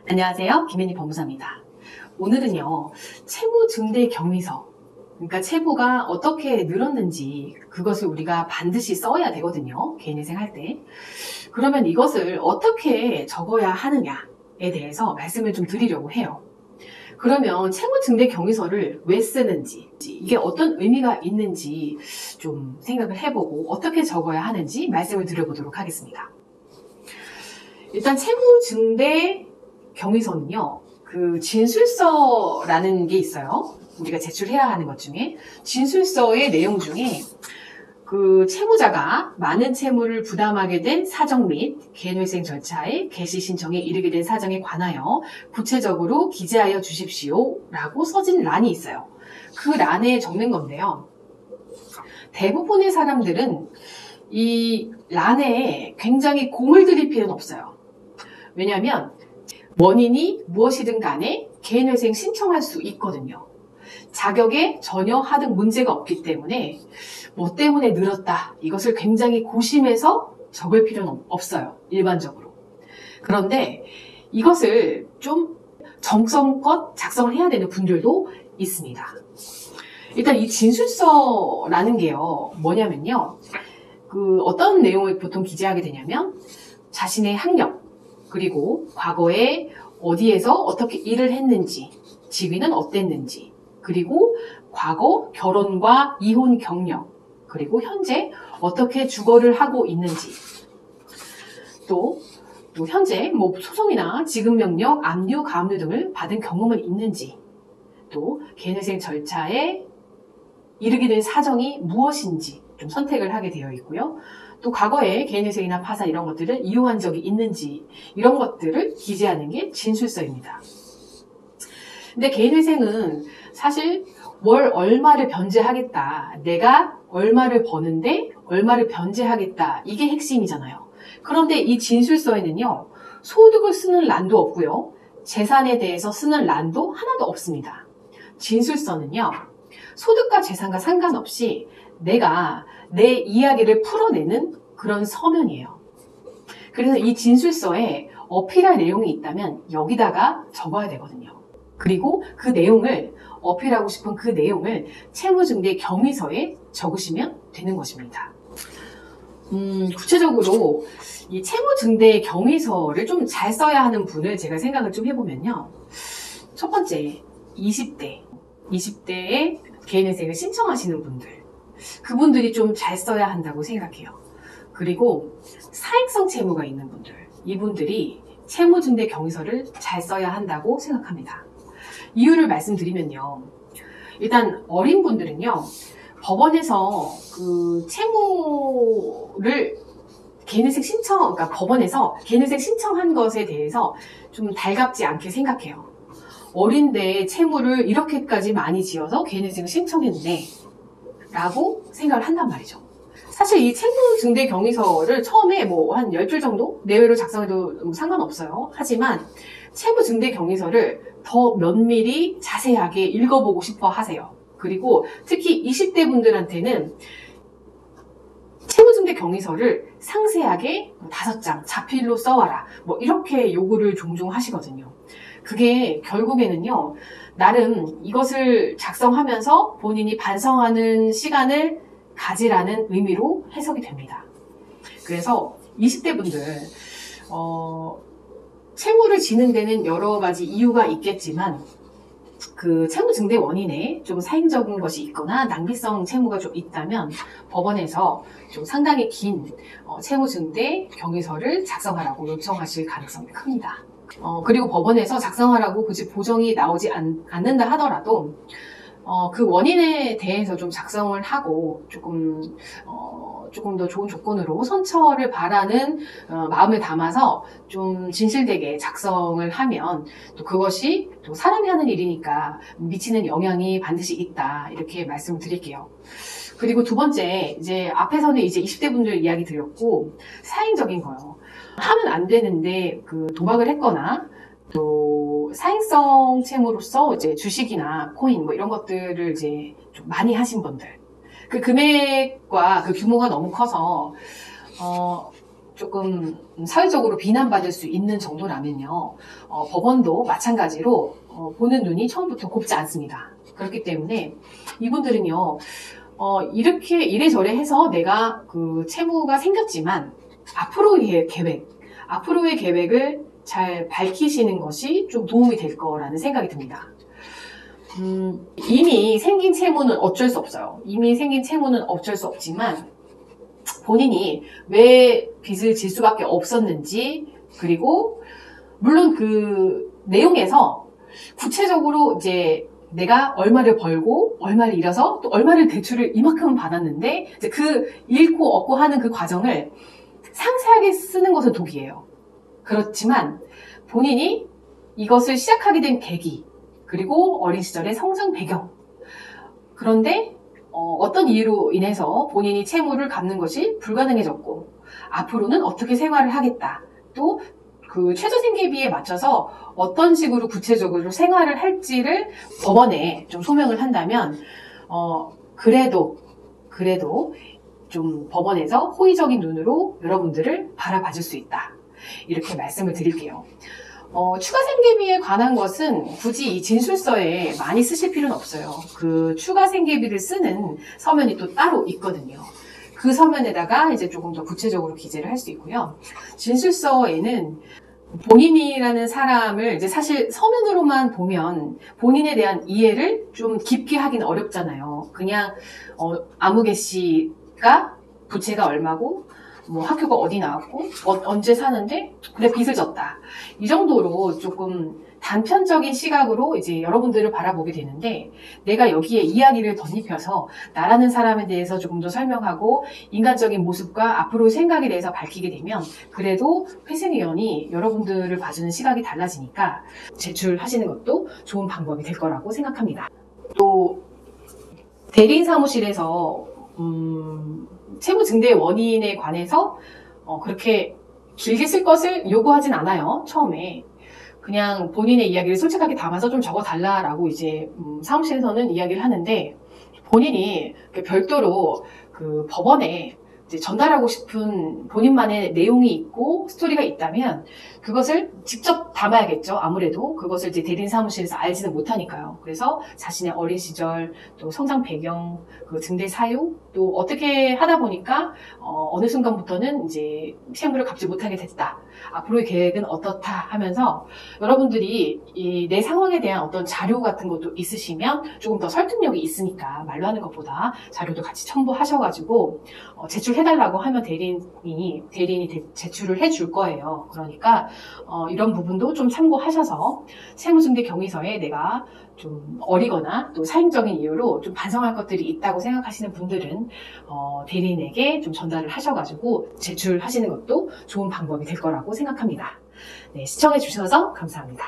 안녕하세요. 김혜니 법무사입니다. 오늘은요, 채무 증대 경위서, 그러니까 채무가 어떻게 늘었는지 그것을 우리가 반드시 써야 되거든요. 개인회생 할 때. 그러면 이것을 어떻게 적어야 하느냐에 대해서 말씀을 좀 드리려고 해요. 그러면 채무 증대 경위서를 왜 쓰는지, 이게 어떤 의미가 있는지 좀 생각을 해보고 어떻게 적어야 하는지 말씀을 드려보도록 하겠습니다. 일단 채무 증대 경위서는요, 그 진술서라는 게 있어요. 우리가 제출해야 하는 것 중에 진술서의 내용 중에 그 채무자가 많은 채무를 부담하게 된 사정 및 개인회생 절차의 개시 신청에 이르게 된 사정에 관하여 구체적으로 기재하여 주십시오 라고 써진 란이 있어요. 그 란에 적는 건데요. 대부분의 사람들은 이 란에 굉장히 공을 들일 필요는 없어요. 왜냐하면 원인이 무엇이든 간에 개인회생 신청할 수 있거든요. 자격에 전혀 하등 문제가 없기 때문에 뭐 때문에 늘었다, 이것을 굉장히 고심해서 적을 필요는 없어요. 일반적으로. 그런데 이것을 좀 정성껏 작성을 해야 되는 분들도 있습니다. 일단 이 진술서라는 게요, 뭐냐면요, 그 어떤 내용을 보통 기재하게 되냐면 자신의 학력, 그리고 과거에 어디에서 어떻게 일을 했는지, 직위는 어땠는지, 그리고 과거 결혼과 이혼 경력, 그리고 현재 어떻게 주거를 하고 있는지, 또 현재 뭐 소송이나 지급명령, 압류, 가압류 등을 받은 경험은 있는지, 또 개인회생 절차에 이르게 된 사정이 무엇인지 좀 선택을 하게 되어 있고요. 또 과거에 개인회생이나 파산 이런 것들을 이용한 적이 있는지, 이런 것들을 기재하는 게 진술서입니다. 근데 개인회생은 사실 월 얼마를 변제하겠다, 내가 얼마를 버는데 얼마를 변제하겠다, 이게 핵심이잖아요. 그런데 이 진술서에는요, 소득을 쓰는 란도 없고요, 재산에 대해서 쓰는 란도 하나도 없습니다. 진술서는요, 소득과 재산과 상관없이 내가 내 이야기를 풀어내는 그런 서면이에요. 그래서 이 진술서에 어필할 내용이 있다면 여기다가 적어야 되거든요. 그리고 그 내용을, 어필하고 싶은 그 내용을 채무증대 경위서에 적으시면 되는 것입니다. 구체적으로 이 채무증대 경위서를 좀 잘 써야 하는 분을 제가 생각을 좀 해보면요. 첫 번째, 20대에 개인회생을 신청하시는 분들, 그분들이 좀 잘 써야 한다고 생각해요. 그리고 사익성 채무가 있는 분들, 이분들이 채무증대 경위서를 잘 써야 한다고 생각합니다. 이유를 말씀드리면요, 일단 어린 분들은요, 법원에서 그 채무를 개인회생 신청, 그러니까 법원에서 개인회생 신청한 것에 대해서 좀 달갑지 않게 생각해요. 어린데 채무를 이렇게까지 많이 지어서 개인회생을 신청했네 라고 생각을 한단 말이죠. 사실 이 채무증대 경위서를 처음에 뭐 한 10줄 정도 내외로 작성해도 상관없어요. 하지만 채무증대 경위서를 더 면밀히 자세하게 읽어보고 싶어 하세요. 그리고 특히 20대 분들한테는 채무증대 경위서를 상세하게 5장 자필로 써와라, 뭐 이렇게 요구를 종종 하시거든요. 그게 결국에는요, 나름 이것을 작성하면서 본인이 반성하는 시간을 가지라는 의미로 해석이 됩니다. 그래서 20대 분들, 채무를 지는 데는 여러 가지 이유가 있겠지만, 그 채무증대 원인에 좀 사행적인 것이 있거나 낭비성 채무가 좀 있다면 법원에서 좀 상당히 긴 채무증대 경위서를 작성하라고 요청하실 가능성이 큽니다. 그리고 법원에서 작성하라고 굳이 보정이 나오지 않는다 하더라도 그 원인에 대해서 좀 작성을 하고 조금 더 좋은 조건으로 선처를 바라는 마음을 담아서 좀 진실되게 작성을 하면 또 그것이 또 사람이 하는 일이니까 미치는 영향이 반드시 있다, 이렇게 말씀을 드릴게요. 그리고 두 번째, 이제 앞에서는 이제 20대 분들 이야기 드렸고, 사행적인 거요. 하면 안 되는데 그 도박을 했거나 또 사행성 채무로서 이제 주식이나 코인 뭐 이런 것들을 이제 좀 많이 하신 분들, 그 금액과 그 규모가 너무 커서 조금 사회적으로 비난받을 수 있는 정도라면요. 법원도 마찬가지로 보는 눈이 처음부터 곱지 않습니다. 그렇기 때문에 이분들은요, 이렇게 이래저래 해서 내가 그 채무가 생겼지만 앞으로의 계획을 잘 밝히시는 것이 좀 도움이 될 거라는 생각이 듭니다. 이미 생긴 채무는 어쩔 수 없어요. 이미 생긴 채무는 어쩔 수 없지만 본인이 왜 빚을 질 수밖에 없었는지, 그리고 물론 그 내용에서 구체적으로 이제 내가 얼마를 벌고 얼마를 잃어서 또 얼마를 대출을 이만큼 받았는데 이제 그 잃고 얻고 하는 그 과정을 상세하게 쓰는 것은 독이에요. 그렇지만 본인이 이것을 시작하게 된 계기, 그리고 어린 시절의 성장 배경, 그런데 어떤 이유로 인해서 본인이 채무를 갚는 것이 불가능해졌고 앞으로는 어떻게 생활을 하겠다, 또 그 최저생계비에 맞춰서 어떤 식으로 구체적으로 생활을 할지를 법원에 좀 소명을 한다면 그래도 좀 법원에서 호의적인 눈으로 여러분들을 바라봐줄 수 있다, 이렇게 말씀을 드릴게요. 추가 생계비에 관한 것은 굳이 이 진술서에 많이 쓰실 필요는 없어요. 그 추가 생계비를 쓰는 서면이 또 따로 있거든요. 그 서면에다가 이제 조금 더 구체적으로 기재를 할 수 있고요. 진술서에는 본인이라는 사람을 이제 사실 서면으로만 보면 본인에 대한 이해를 좀 깊게 하기는 어렵잖아요. 그냥 아무개 씨가 부채가 얼마고 뭐 학교가 어디 나왔고 언제 사는데 그래 빚을 졌다, 이 정도로 조금 단편적인 시각으로 이제 여러분들을 바라보게 되는데, 내가 여기에 이야기를 덧입혀서 나라는 사람에 대해서 조금 더 설명하고 인간적인 모습과 앞으로의 생각에 대해서 밝히게 되면 그래도 회생위원이 여러분들을 봐주는 시각이 달라지니까 제출하시는 것도 좋은 방법이 될 거라고 생각합니다. 또 대리인 사무실에서 채무 증대 원인에 관해서 그렇게 길게 쓸 것을 요구하진 않아요. 처음에 그냥 본인의 이야기를 솔직하게 담아서 좀 적어달라라고 이제 사무실에서는 이야기를 하는데, 본인이 별도로 그 법원에 이제 전달하고 싶은 본인만의 내용이 있고 스토리가 있다면 그것을 직접 담아야겠죠. 아무래도 그것을 이제 대리인 사무실에서 알지는 못하니까요. 그래서 자신의 어린 시절, 또 성장 배경, 그 증대 사유, 또 어떻게 하다 보니까 어느 순간부터는 이제 채무를 갚지 못하게 됐다, 앞으로의 계획은 어떻다 하면서 여러분들이 내 상황에 대한 어떤 자료 같은 것도 있으시면 조금 더 설득력이 있으니까 말로 하는 것보다 자료도 같이 첨부하셔가지고 제출해달라고 하면 대리인이 제출을 해줄 거예요. 그러니까 이런 부분도 좀 참고하셔서 채무증대 경위서에 내가 좀 어리거나 또 사행적인 이유로 좀 반성할 것들이 있다고 생각하시는 분들은 대리인에게 좀 전달을 하셔가지고 제출하시는 것도 좋은 방법이 될 거라고 생각합니다. 네, 시청해 주셔서 감사합니다.